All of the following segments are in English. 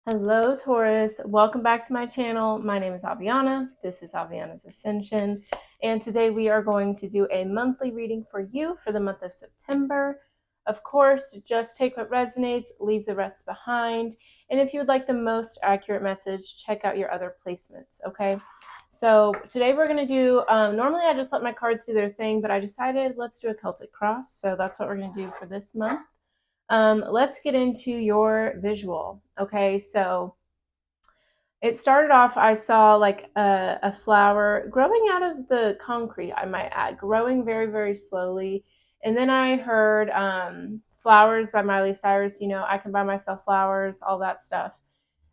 Hello, Taurus. Welcome back to my channel. My name is Aviana. This is Aviana's Ascension. And today we are going to do a monthly reading for you for the month of September. Of course, just take what resonates, leave the rest behind. And if you would like the most accurate message, check out your other placements, okay? So today we're going to do, normally I just let my cards do their thing, but I decided let's do a Celtic cross. So that's what we're going to do for this month. Let's get into your visual. Okay, so it started off, I saw like a flower growing out of the concrete, I might add, growing very, very slowly. And then I heard Flowers by Miley Cyrus, I can buy myself flowers, all that stuff.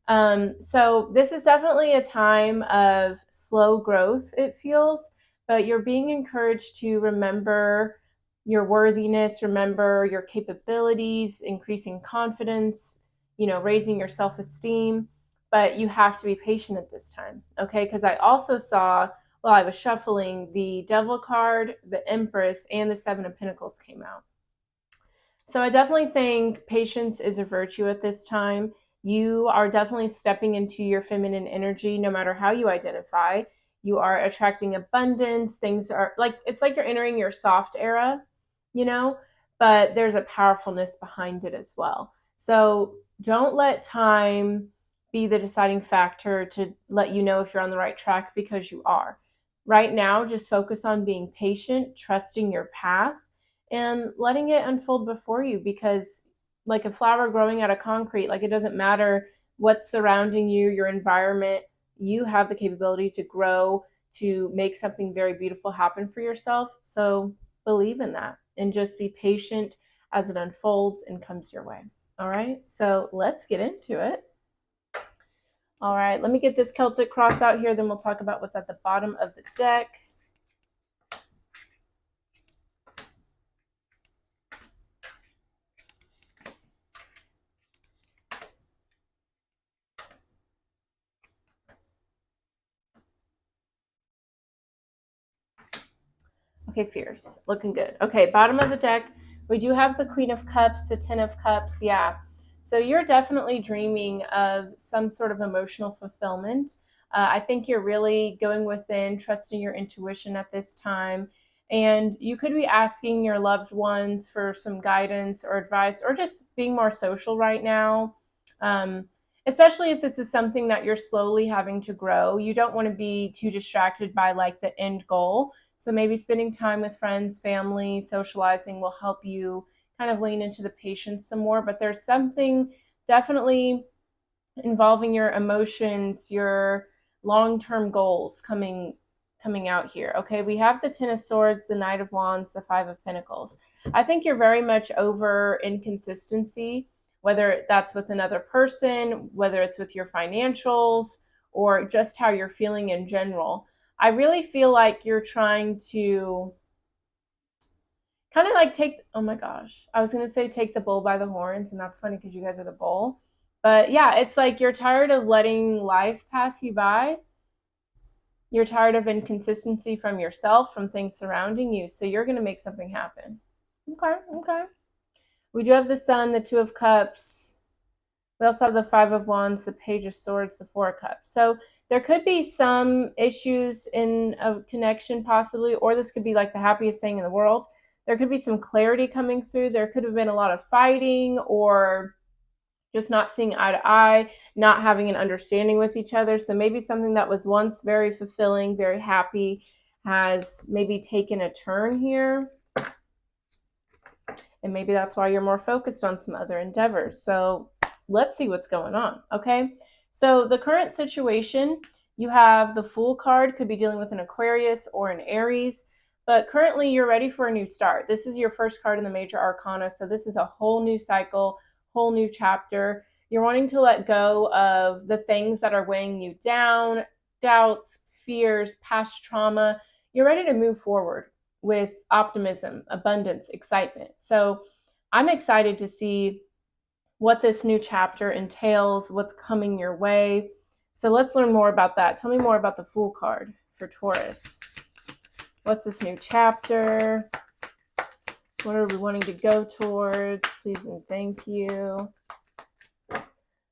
So this is definitely a time of slow growth, it feels, but you're being encouraged to remember your worthiness, remember your capabilities, increasing confidence, raising your self-esteem, but you have to be patient at this time, okay? Because I also saw, while I was shuffling, the Devil card, the Empress, and the Seven of Pentacles came out. So I definitely think patience is a virtue at this time. You are definitely stepping into your feminine energy, no matter how you identify. You are attracting abundance. Things are like, it's like you're entering your soft era, but there's a powerfulness behind it as well. So don't let time be the deciding factor to let you know if you're on the right track, because you are. Right now, just focus on being patient, trusting your path, and letting it unfold before you, because like a flower growing out of concrete, like it doesn't matter what's surrounding you, your environment, you have the capability to grow, to make something very beautiful happen for yourself. So believe in that and just be patient as it unfolds and comes your way. All right, so let's get into it. All right, let me get this Celtic cross out here, then we'll talk about what's at the bottom of the deck. Okay, fierce. Looking good. Okay, bottom of the deck, we do have the Queen of Cups, the Ten of Cups. Yeah. So you're definitely dreaming of some sort of emotional fulfillment. I think you're really going within, trusting your intuition at this time. And you could be asking your loved ones for some guidance or advice, or just being more social right now. Especially if this is something that you're slowly having to grow. You don't want to be too distracted by like the end goal. So maybe spending time with friends, family, socializing will help you kind of lean into the patience some more. But there's something definitely involving your emotions, your long-term goals coming out here. Okay, we have the Ten of Swords, the Knight of Wands, the Five of Pentacles. I think you're very much over inconsistency, whether that's with another person, whether it's with your financials, or just how you're feeling in general. I really feel like you're trying to kind of like take, oh my gosh, I was going to say take the bull by the horns, and that's funny because you guys are the bull. But yeah, it's like you're tired of letting life pass you by. You're tired of inconsistency from yourself, from things surrounding you. So you're going to make something happen. Okay, okay. We do have the Sun, the Two of Cups. We also have the Five of Wands, the Page of Swords, the Four of Cups. So there could be some issues in a connection possibly, or this could be like the happiest thing in the world. There could be some clarity coming through. There could have been a lot of fighting, or just not seeing eye to eye, not having an understanding with each other. So maybe something that was once very fulfilling, very happy, has maybe taken a turn here. And maybe that's why you're more focused on some other endeavors. So let's see what's going on, okay? So the current situation, you have the Fool card, could be dealing with an Aquarius or an Aries, but currently you're ready for a new start. This is your first card in the Major Arcana, so this is a whole new cycle, whole new chapter. You're wanting to let go of the things that are weighing you down, doubts, fears, past trauma. You're ready to move forward with optimism, abundance, excitement. So I'm excited to see what this new chapter entails, what's coming your way. So let's learn more about that. Tell me more about the Fool card for Taurus. What's this new chapter? What are we wanting to go towards? Please and thank you.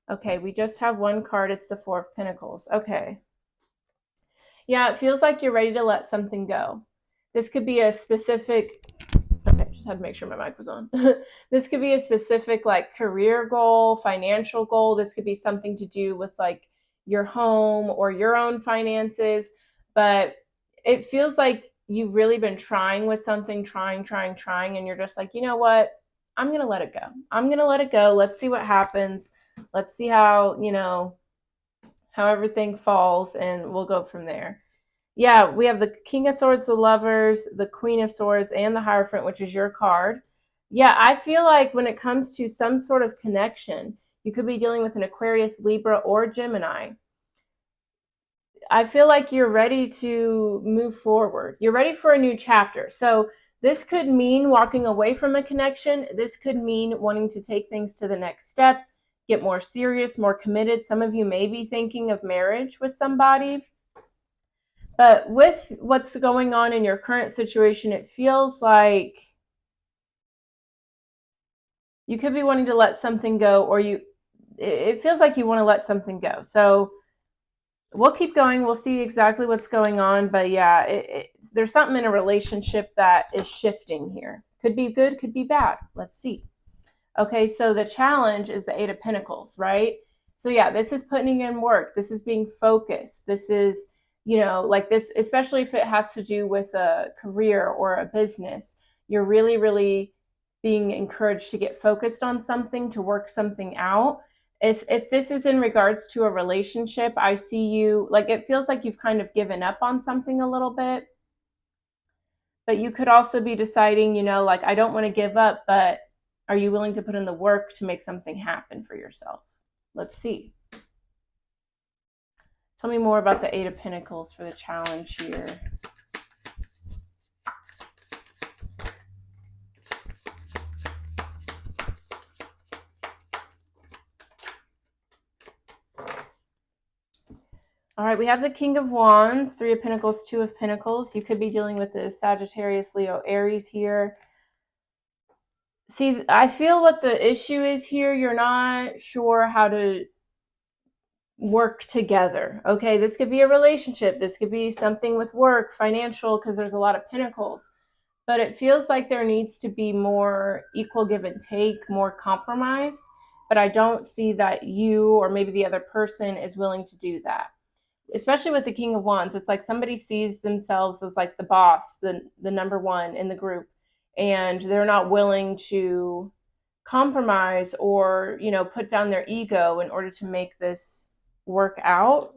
Okay, we just have one card. It's the Four of Pentacles. Okay. Yeah, it feels like you're ready to let something go. This could be a specific, okay, just had to make sure my mic was on. This could be a specific like career goal, financial goal. This could be something to do with like your home or your own finances. But it feels like you've really been trying with something, trying, and you're just like, you know what? I'm going to let it go. I'm going to let it go. Let's see what happens. Let's see how, how everything falls, and we'll go from there. Yeah, we have the King of Swords, the Lovers, the Queen of Swords, and the Hierophant, which is your card. Yeah, I feel like when it comes to some sort of connection, you could be dealing with an Aquarius, Libra, or Gemini. I feel like you're ready to move forward. You're ready for a new chapter. So this could mean walking away from a connection. This could mean wanting to take things to the next step, get more serious, more committed. Some of you may be thinking of marriage with somebody. But with what's going on in your current situation, it feels like you could be wanting to let something go, or it feels like you want to let something go. So we'll keep going. We'll see exactly what's going on. But yeah, there's something in a relationship that is shifting here. Could be good, could be bad. Let's see. Okay, so the challenge is the Eight of Pentacles, right? So yeah, this is putting in work. This is being focused. This is, like this, especially if it has to do with a career or a business, you're really, really being encouraged to get focused on something, to work something out. If this is in regards to a relationship, I see you, like it feels like you've kind of given up on something a little bit. But you could also be deciding, like I don't want to give up, but are you willing to put in the work to make something happen for yourself? Let's see. Tell me more about the Eight of Pentacles for the challenge here. All right, we have the King of Wands, Three of Pentacles, Two of Pentacles. You could be dealing with the Sagittarius, Leo, Aries here. See, I feel what the issue is here. You're not sure how to work together. Okay, this could be a relationship. This could be something with work, financial, because there's a lot of pentacles. But it feels like there needs to be more equal give and take, more compromise. But I don't see that you or maybe the other person is willing to do that. Especially with the King of Wands, it's like somebody sees themselves as like the boss, the number one in the group, and they're not willing to compromise or, put down their ego in order to make this work out.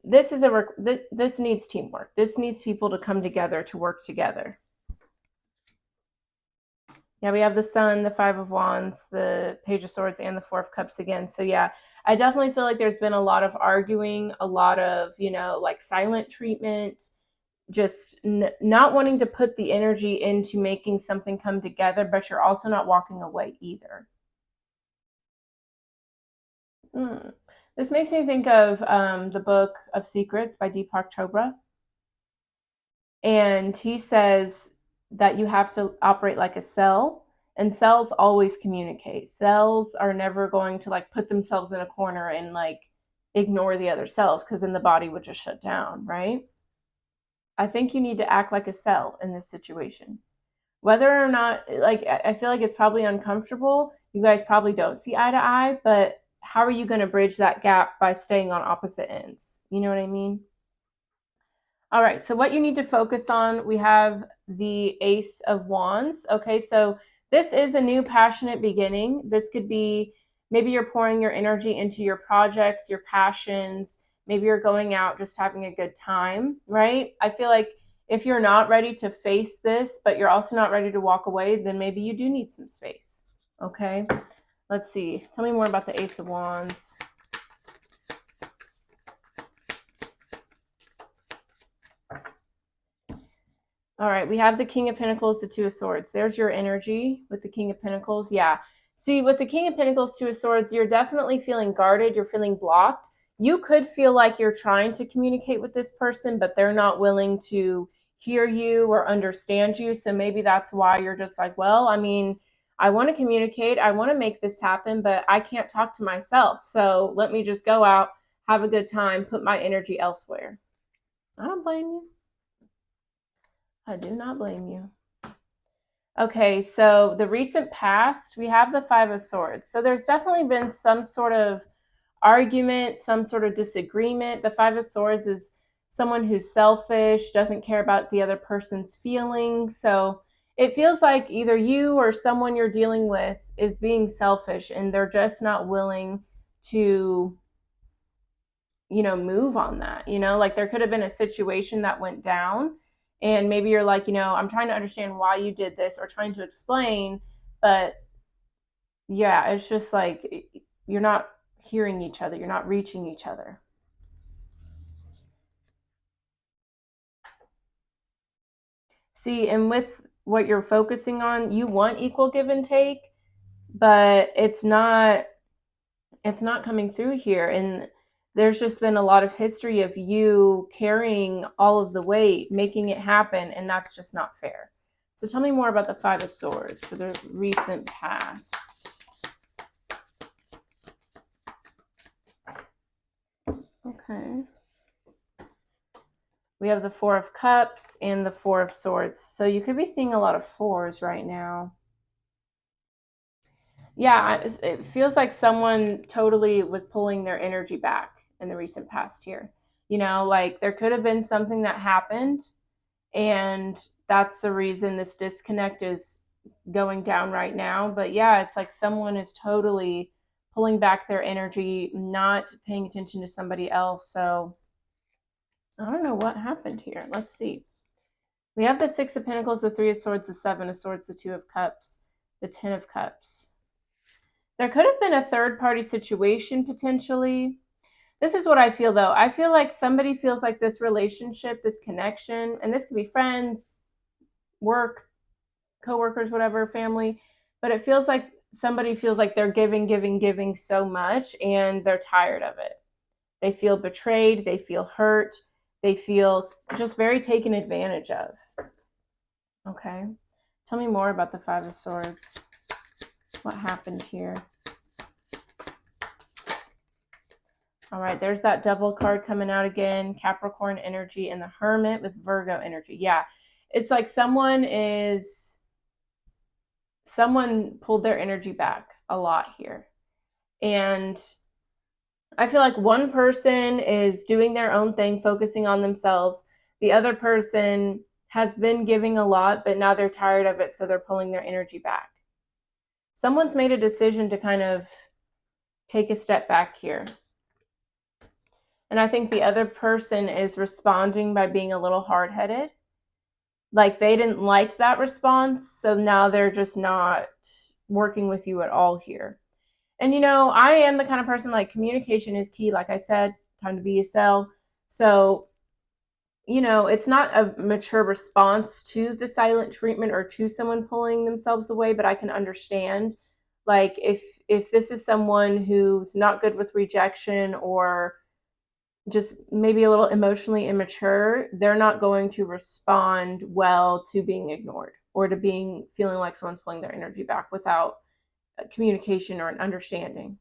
This is this needs teamwork. This needs people to come together, to work together. Yeah, we have the Sun, the Five of Wands, the Page of Swords, and the Four of Cups again. So yeah, I definitely feel like there's been a lot of arguing, a lot of, like silent treatment, just not wanting to put the energy into making something come together, but you're also not walking away either. This makes me think of the book of Secrets by Deepak Chopra. And he says that you have to operate like a cell, and cells always communicate. Cells are never going to like put themselves in a corner and like ignore the other cells, because then the body would just shut down, right? I think you need to act like a cell in this situation. Whether or not, like, I feel like it's probably uncomfortable. You guys probably don't see eye to eye, but how are you going to bridge that gap by staying on opposite ends? You know what I mean? All right, so what you need to focus on, we have the Ace of Wands. Okay, so this is a new passionate beginning. This could be, maybe you're pouring your energy into your projects, your passions. Maybe you're going out just having a good time, right? I feel like if you're not ready to face this, but you're also not ready to walk away, then maybe you do need some space. Okay, let's see. Tell me more about the Ace of Wands. All right, we have the King of Pentacles, the Two of Swords. There's your energy with the King of Pentacles. Yeah. See, with the King of Pentacles, Two of Swords, you're definitely feeling guarded. You're feeling blocked. You could feel like you're trying to communicate with this person, but they're not willing to hear you or understand you. So maybe that's why you're just like, well, I mean, I want to communicate. I want to make this happen, but I can't talk to myself. So let me just go out, have a good time, put my energy elsewhere. I don't blame you. I do not blame you. Okay, so the recent past, we have the Five of Swords. So there's definitely been some sort of argument, some sort of disagreement. The Five of Swords is someone who's selfish, doesn't care about the other person's feelings. So it feels like either you or someone you're dealing with is being selfish and they're just not willing to, move on that. Like there could have been a situation that went down and maybe you're like, I'm trying to understand why you did this or trying to explain, but yeah, it's just like you're not hearing each other, you're not reaching each other. See, and with what you're focusing on, you want equal give and take, but it's not coming through here. And there's just been a lot of history of you carrying all of the weight, making it happen, and that's just not fair. So tell me more about the Five of Swords for the recent past. Okay. We have the Four of Cups and the Four of Swords. So you could be seeing a lot of fours right now. Yeah, it feels like someone totally was pulling their energy back in the recent past here. Like there could have been something that happened, and that's the reason this disconnect is going down right now. But yeah, it's like someone is totally pulling back their energy, not paying attention to somebody else. So I don't know what happened here. Let's see. We have the Six of Pentacles, the Three of Swords, the Seven of Swords, the Two of Cups, the Ten of Cups. There could have been a third party situation potentially. This is what I feel though. I feel like somebody feels like this relationship, this connection, and this could be friends, work, coworkers, whatever, family, but it feels like somebody feels like they're giving so much and they're tired of it. They feel betrayed, they feel hurt, they feel just very taken advantage of. Okay. Tell me more about the Five of Swords. What happened here? All right, there's that Devil card coming out again, Capricorn energy, and the Hermit with Virgo energy. Yeah, it's like someone pulled their energy back a lot here. And I feel like one person is doing their own thing, focusing on themselves. The other person has been giving a lot, but now they're tired of it, so they're pulling their energy back. Someone's made a decision to kind of take a step back here. And I think the other person is responding by being a little hard-headed. Like they didn't like that response, so now they're just not working with you at all here. And I am the kind of person like communication is key. Like I said, time to be yourself. So, it's not a mature response to the silent treatment or to someone pulling themselves away, but I can understand like if this is someone who's not good with rejection or just maybe a little emotionally immature, they're not going to respond well to being ignored or to feeling like someone's pulling their energy back without communication or an understanding.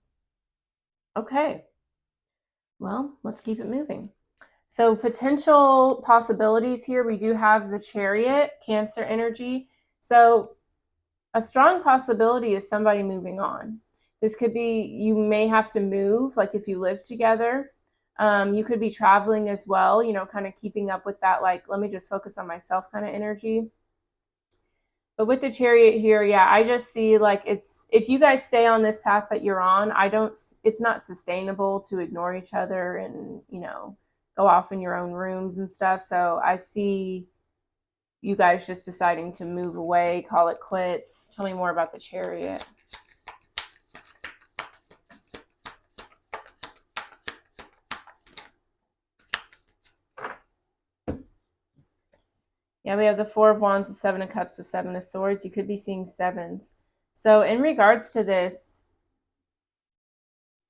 Okay. Well, let's keep it moving. So potential possibilities here, we do have the Chariot, Cancer energy. So a strong possibility is somebody moving on. This could be, you may have to move, like if you live together. You could be traveling as well, kind of keeping up with that, like, let me just focus on myself kind of energy. But with the Chariot here, yeah, I just see like if you guys stay on this path that you're on, it's not sustainable to ignore each other and, go off in your own rooms and stuff. So I see you guys just deciding to move away, call it quits. Tell me more about the Chariot. Yeah, we have the Four of Wands, the Seven of Cups, the Seven of Swords. You could be seeing sevens. So in regards to this,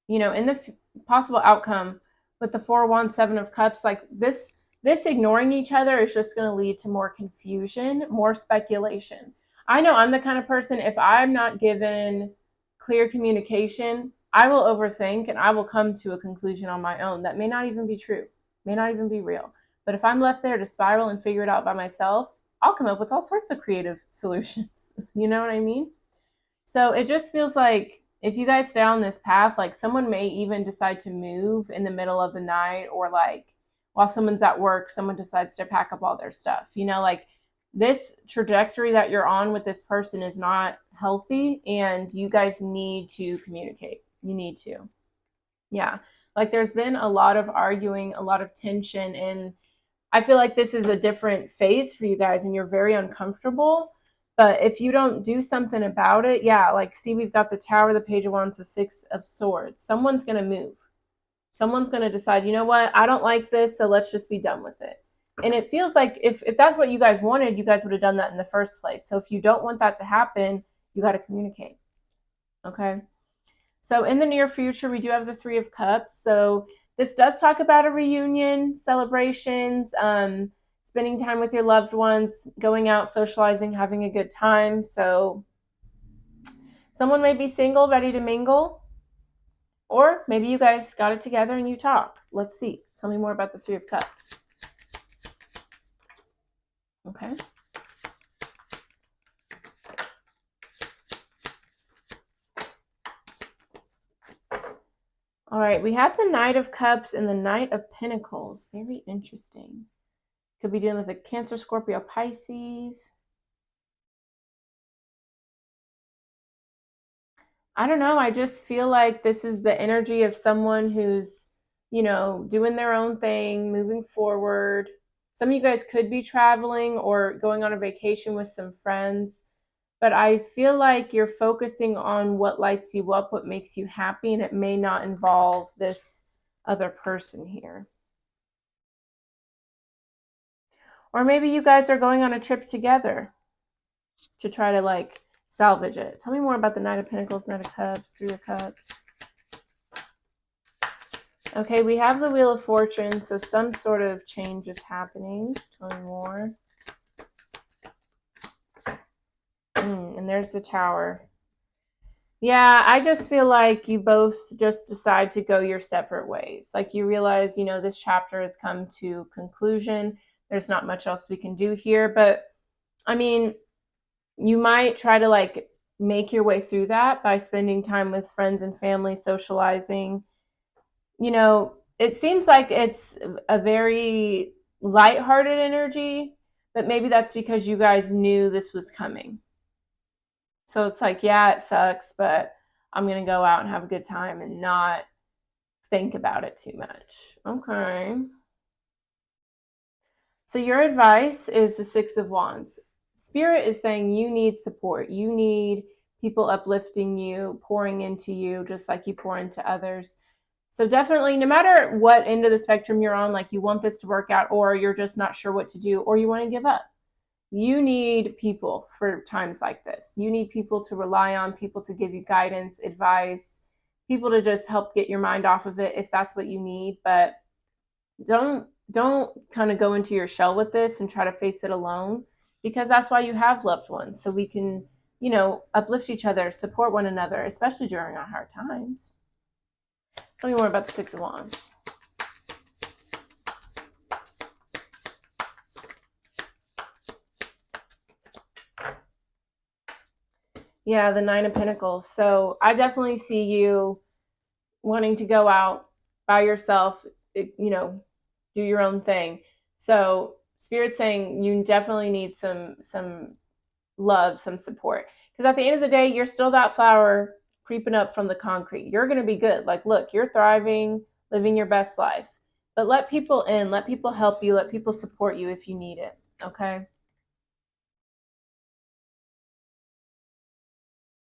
in the possible outcome with the Four of Wands, Seven of Cups, like this ignoring each other is just going to lead to more confusion, more speculation. I know I'm the kind of person, if I'm not given clear communication, I will overthink and I will come to a conclusion on my own that may not even be true, may not even be real. But if I'm left there to spiral and figure it out by myself, I'll come up with all sorts of creative solutions. You know what I mean? So it just feels like if you guys stay on this path, like someone may even decide to move in the middle of the night, or like while someone's at work, someone decides to pack up all their stuff. You know, like this trajectory that you're on with this person is not healthy, and you guys need to communicate. You need to. Yeah. Like there's been a lot of arguing, a lot of tension, and I feel like this is a different phase for you guys and you're very uncomfortable. But if you don't do something about it, yeah, like see, we've got the Tower, the Page of Wands, the Six of Swords. Someone's going to move. Someone's going to decide, you know what, I don't like this, so let's just be done with it. And it feels like if that's what you guys wanted, you guys would have done that in the first place. So if you don't want that to happen, you got to communicate. Okay. So in the near future, we do have the Three of Cups. So this does talk about a reunion, celebrations, spending time with your loved ones, going out, socializing, having a good time. So someone may be single, ready to mingle, or maybe you guys got it together and you talk. Let's see. Tell me more about the Three of Cups. Okay. All right, we have the Knight of Cups and the Knight of Pentacles. Very interesting. Could be dealing with a Cancer, Scorpio, Pisces. I don't know. I just feel like this is the energy of someone who's, you know, doing their own thing, moving forward. Some of you guys could be traveling or going on a vacation with some friends, but I feel like you're focusing on what lights you up, what makes you happy, and it may not involve this other person here. Or maybe you guys are going on a trip together to try to like salvage it. Tell me more about the Knight of Pentacles, Knight of Cups, Three of Cups. Okay, we have the Wheel of Fortune, so some sort of change is happening. Tell me more. And there's the Tower. Yeah, I just feel like you both just decide to go your separate ways. Like you realize, you know, this chapter has come to conclusion. There's not much else we can do here. But I mean, you might try to like make your way through that by spending time with friends and family, socializing. You know, it seems like it's a very lighthearted energy, but maybe that's because you guys knew this was coming. So it's like, yeah, it sucks, but I'm going to go out and have a good time and not think about it too much. Okay. So your advice is the Six of Wands. Spirit is saying you need support. You need people uplifting you, pouring into you, just like you pour into others. So definitely, no matter what end of the spectrum you're on, like you want this to work out, or you're just not sure what to do, or you want to give up, you need people for times like this. You need people to rely on, people to give you guidance, advice, people to just help get your mind off of it if that's what you need. But don't kind of go into your shell with this and try to face it alone, because that's why you have loved ones, so we can, you know, uplift each other, support one another, especially during our hard times. Tell me more about the Six of Wands. Yeah, the Nine of Pentacles. So I definitely see you wanting to go out by yourself, you know, do your own thing. So Spirit's saying you definitely need some love, some support. Because at the end of the day, you're still that flower creeping up from the concrete. You're going to be good. Like, look, you're thriving, living your best life. But let people in, let people help you, let people support you if you need it. Okay?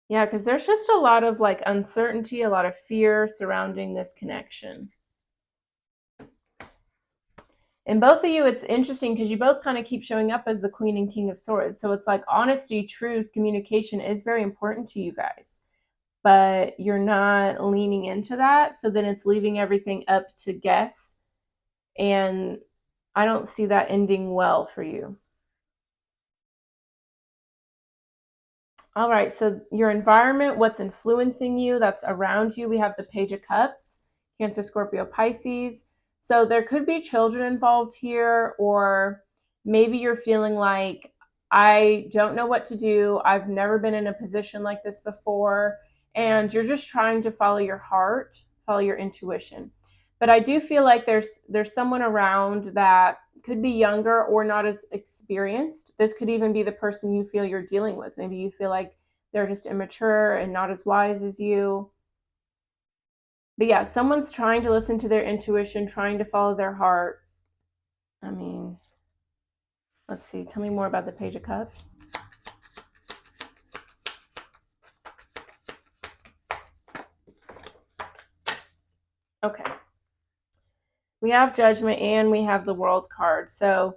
Yeah, because there's just a lot of like uncertainty, a lot of fear surrounding this connection. And both of you, it's interesting because you both kind of keep showing up as the Queen and King of Swords. So it's like honesty, truth, communication is very important to you guys, but you're not leaning into that. So then it's leaving everything up to guess. And I don't see that ending well for you. All right, so your environment, what's influencing you, that's around you. We have the Page of Cups, Cancer, Scorpio, Pisces. So there could be children involved here, or maybe you're feeling like, I don't know what to do. I've never been in a position like this before. And you're just trying to follow your heart, follow your intuition. But I do feel like there's someone around that could be younger or not as experienced. This could even be the person you feel you're dealing with. Maybe you feel like they're just immature and not as wise as you. But yeah, someone's trying to listen to their intuition, trying to follow their heart. I mean, let's see. Tell me more about the Page of Cups. Okay. We have Judgment and we have the World card. So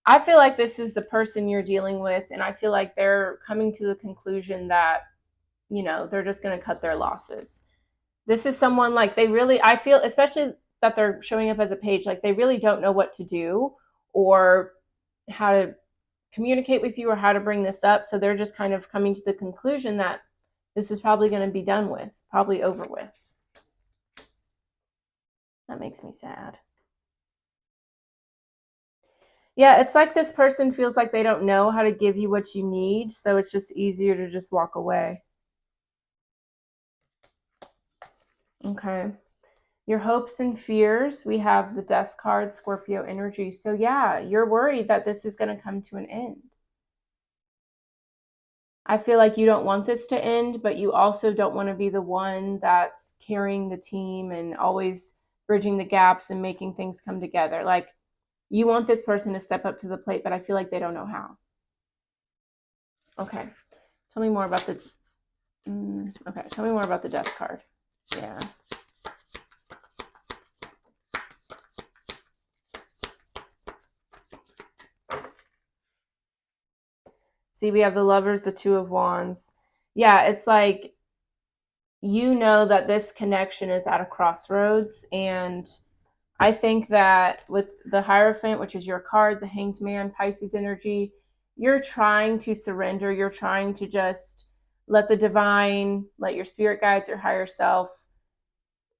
I feel like this is the person you're dealing with, and I feel like they're coming to the conclusion that, they're just going to cut their losses. This is someone like I feel, especially that they're showing up as a page, like they really don't know what to do or how to communicate with you or how to bring this up. So they're just kind of coming to the conclusion that this is probably going to be done with, probably over with. That makes me sad. Yeah, it's like this person feels like they don't know how to give you what you need, so it's just easier to just walk away. Okay. Your hopes and fears, we have the Death card, Scorpio energy. So yeah, you're worried that this is going to come to an end. I feel like you don't want this to end, but you also don't want to be the one that's carrying the team and always bridging the gaps and making things come together. Like, you want this person to step up to the plate, but I feel like they don't know how. Okay. Tell me more about the Tell me more about the Death card. Yeah. See, we have the Lovers, the Two of Wands. Yeah, it's like, that this connection is at a crossroads, and I think that with the Hierophant, which is your card, the Hanged Man, Pisces energy, you're trying to surrender. You're trying to just let the divine, let your spirit guides, your higher self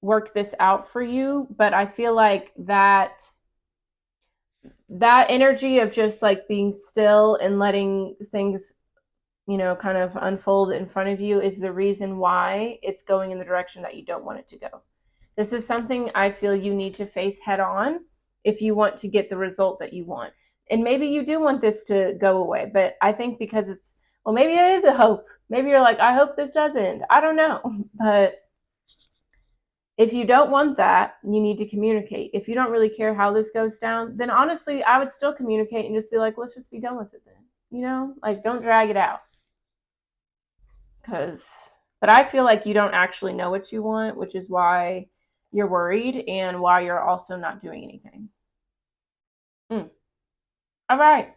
work this out for you. But I feel like that energy of just like being still and letting things, kind of unfold in front of you is the reason why it's going in the direction that you don't want it to go. This is something I feel you need to face head on if you want to get the result that you want. And maybe you do want this to go away, but I think because maybe there is a hope. Maybe you're like, I hope this doesn't. I don't know. But if you don't want that, you need to communicate. If you don't really care how this goes down, then honestly, I would still communicate and just be like, let's just be done with it then. Like, don't drag it out. But I feel like you don't actually know what you want, which is why you're worried and why you're also not doing anything. All right.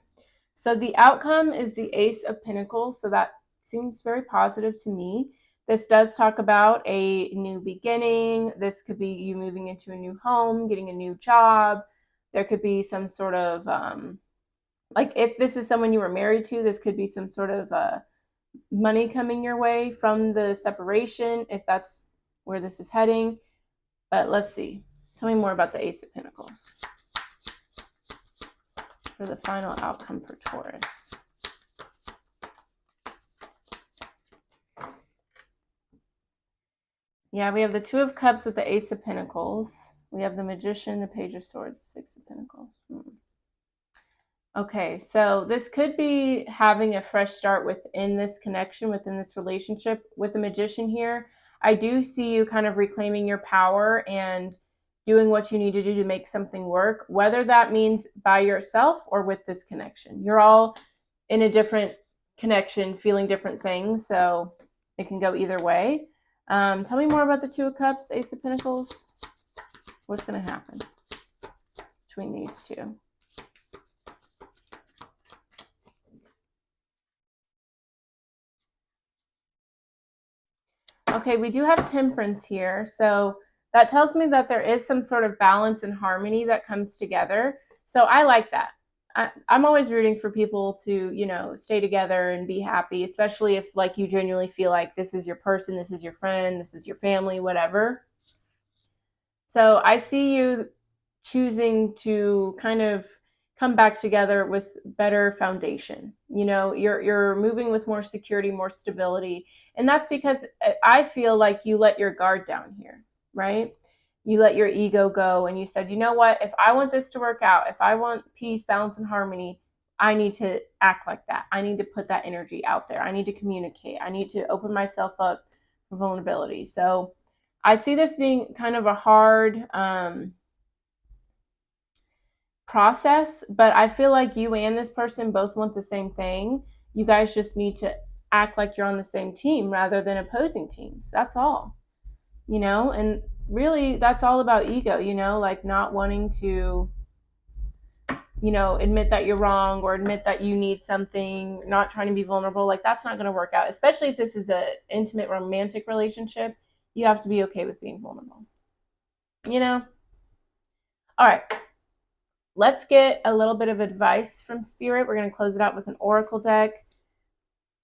So the outcome is the Ace of Pentacles. So that seems very positive to me. This does talk about a new beginning. This could be you moving into a new home, getting a new job. There could be some sort of, like if this is someone you were married to, this could be some sort of money coming your way from the separation, if that's where this is heading. But let's see. Tell me more about the Ace of Pentacles for the final outcome for Taurus. Yeah, we have the Two of Cups with the Ace of Pentacles. We have the Magician, the Page of Swords, Six of Pentacles. Okay, so this could be having a fresh start within this connection, within this relationship. With the Magician here, I do see you kind of reclaiming your power and doing what you need to do to make something work, whether that means by yourself or with this connection. You're all in a different connection, feeling different things, so it can go either way. Tell me more about the Two of Cups, Ace of Pentacles. What's going to happen between these two? Okay, we do have Temperance here. So that tells me that there is some sort of balance and harmony that comes together. So I like that. I'm always rooting for people to, stay together and be happy, especially if like you genuinely feel like this is your person, this is your friend, this is your family, whatever. So I see you choosing to kind of come back together with better foundation. You're moving with more security, more stability, and that's because I feel like you let your guard down here, right? You let your ego go and you said, you know what, if I want this to work out, if I want peace, balance, and harmony, I need to act like that. I need to put that energy out there. I need to communicate. I need to open myself up for vulnerability. So I see this being kind of a hard process, but I feel like you and this person both want the same thing. You guys just need to act like you're on the same team rather than opposing teams. That's all, and really that's all about ego, like not wanting to, admit that you're wrong or admit that you need something, not trying to be vulnerable. Like that's not going to work out, especially if this is an intimate romantic relationship. You have to be okay with being vulnerable, All right. Let's get a little bit of advice from Spirit. We're going to close it out with an oracle deck.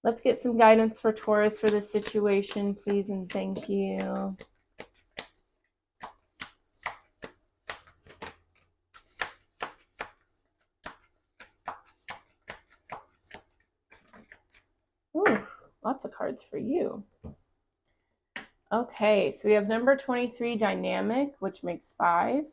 Let's get some guidance for Taurus for this situation, please, and thank you. Ooh, lots of cards for you. Okay, so we have number 23, dynamic, which makes 5.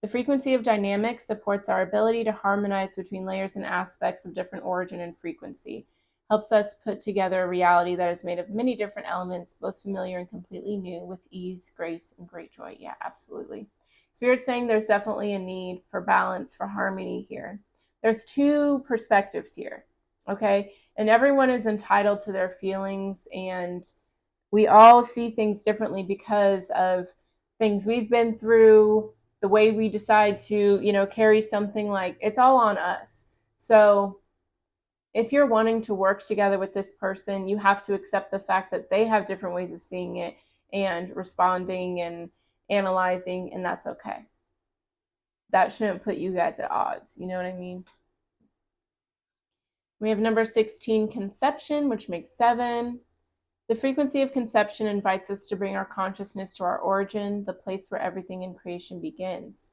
The frequency of dynamic supports our ability to harmonize between layers and aspects of different origin and frequency. Helps us put together a reality that is made of many different elements, both familiar and completely new, with ease, grace, and great joy. Yeah, absolutely. Spirit's saying there's definitely a need for balance, for harmony here. There's 2 perspectives here, okay? And everyone is entitled to their feelings, and we all see things differently because of things we've been through, the way we decide to, carry something. Like it's all on us. So if you're wanting to work together with this person, you have to accept the fact that they have different ways of seeing it and responding and analyzing, and that's okay. That shouldn't put you guys at odds. You know what I mean? We have number 16, conception, which makes 7. The frequency of conception invites us to bring our consciousness to our origin, the place where everything in creation begins.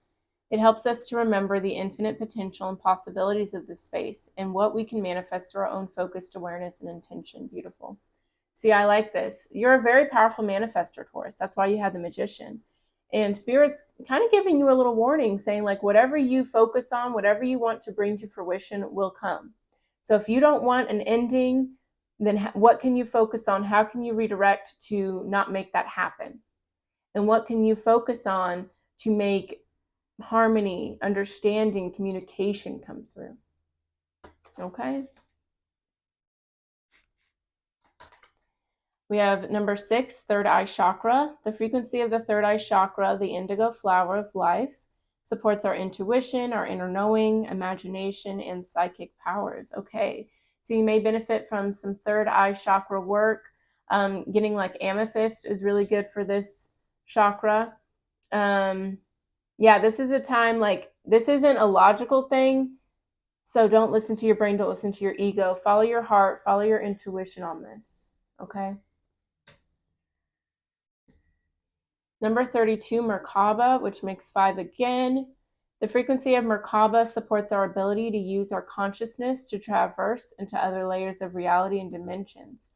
It helps us to remember the infinite potential and possibilities of this space and what we can manifest through our own focused awareness and intention. Beautiful. See, I like this. You're a very powerful manifestor, Taurus. That's why you had the Magician. And Spirit's kind of giving you a little warning, saying like whatever you focus on, whatever you want to bring to fruition will come. So if you don't want an ending, then what can you focus on? How can you redirect to not make that happen? And what can you focus on to make harmony, understanding, communication come through? Okay. We have number 6, third eye chakra. The frequency of the third eye chakra, the indigo flower of life, supports our intuition, our inner knowing, imagination, and psychic powers. Okay. So you may benefit from some third eye chakra work. Getting like amethyst is really good for this chakra. Yeah, this is a time, like, this isn't a logical thing. So don't listen to your brain, don't listen to your ego. Follow your heart, follow your intuition on this. Okay. Number 32, Merkaba, which makes 5 again. The frequency of Merkaba supports our ability to use our consciousness to traverse into other layers of reality and dimensions.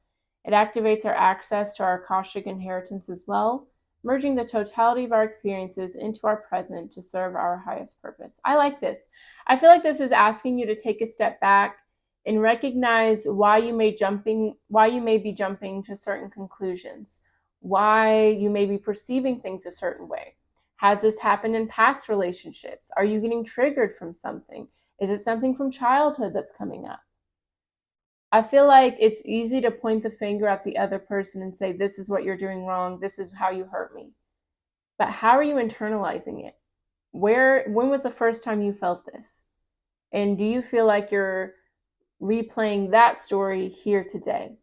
It activates our access to our Akashic inheritance as well, merging the totality of our experiences into our present to serve our highest purpose. I like this. I feel like this is asking you to take a step back and recognize why you may be jumping to certain conclusions, why you may be perceiving things a certain way. Has this happened in past relationships? Are you getting triggered from something? Is it something from childhood that's coming up? I feel like it's easy to point the finger at the other person and say, this is what you're doing wrong. This is how you hurt me. But how are you internalizing it? When was the first time you felt this? And do you feel like you're replaying that story here today?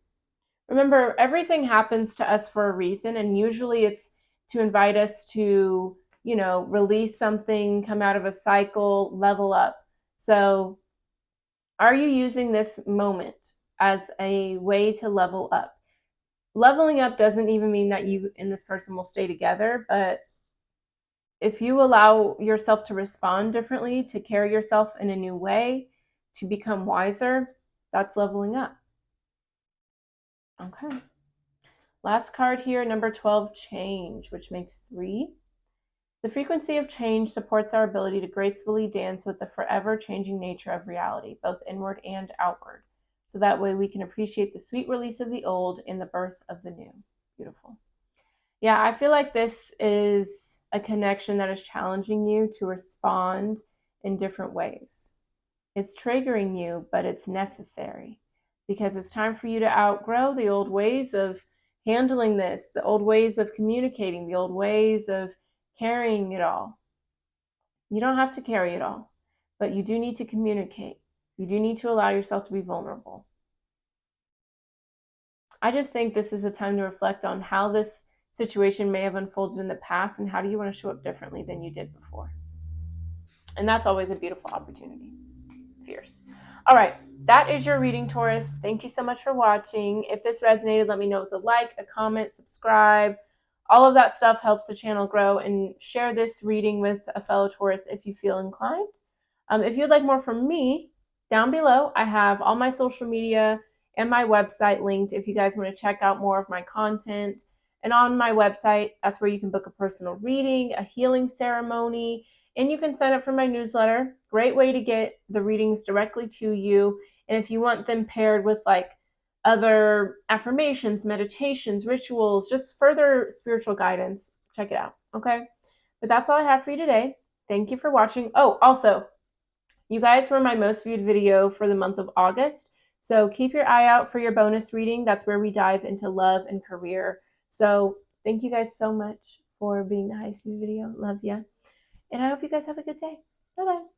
Remember, everything happens to us for a reason, and usually it's to invite us to, release something, come out of a cycle, level up. So Are you using this moment as a way to level up? Leveling up doesn't even mean that you and this person will stay together, but if you allow yourself to respond differently, to carry yourself in a new way, to become wiser, that's leveling up. Okay. Last card here, number 12, change, which makes 3. The frequency of change supports our ability to gracefully dance with the forever changing nature of reality, both inward and outward. So that way we can appreciate the sweet release of the old and the birth of the new. Beautiful. Yeah, I feel like this is a connection that is challenging you to respond in different ways. It's triggering you, but it's necessary because it's time for you to outgrow the old ways of handling this, the old ways of communicating, the old ways of carrying it all. You don't have to carry it all, but you do need to communicate. You do need to allow yourself to be vulnerable. I just think this is a time to reflect on how this situation may have unfolded in the past and how do you want to show up differently than you did before. And that's always a beautiful opportunity. Fierce. All right, that is your reading, Taurus. Thank you so much for watching. If this resonated, let me know with a like, a comment, subscribe. All of that stuff helps the channel grow, and share this reading with a fellow Taurus if you feel inclined. If you'd like more from me, down below, I have all my social media and my website linked if you guys want to check out more of my content. And on my website, that's where you can book a personal reading, a healing ceremony, and you can sign up for my newsletter. Great way to get the readings directly to you. And if you want them paired with like other affirmations, meditations, rituals, just further spiritual guidance, check it out. Okay. But that's all I have for you today. Thank you for watching. Oh, also, you guys were my most viewed video for the month of August. So keep your eye out for your bonus reading. That's where we dive into love and career. So thank you guys so much for being the highest viewed video. Love ya. And I hope you guys have a good day. Bye-bye.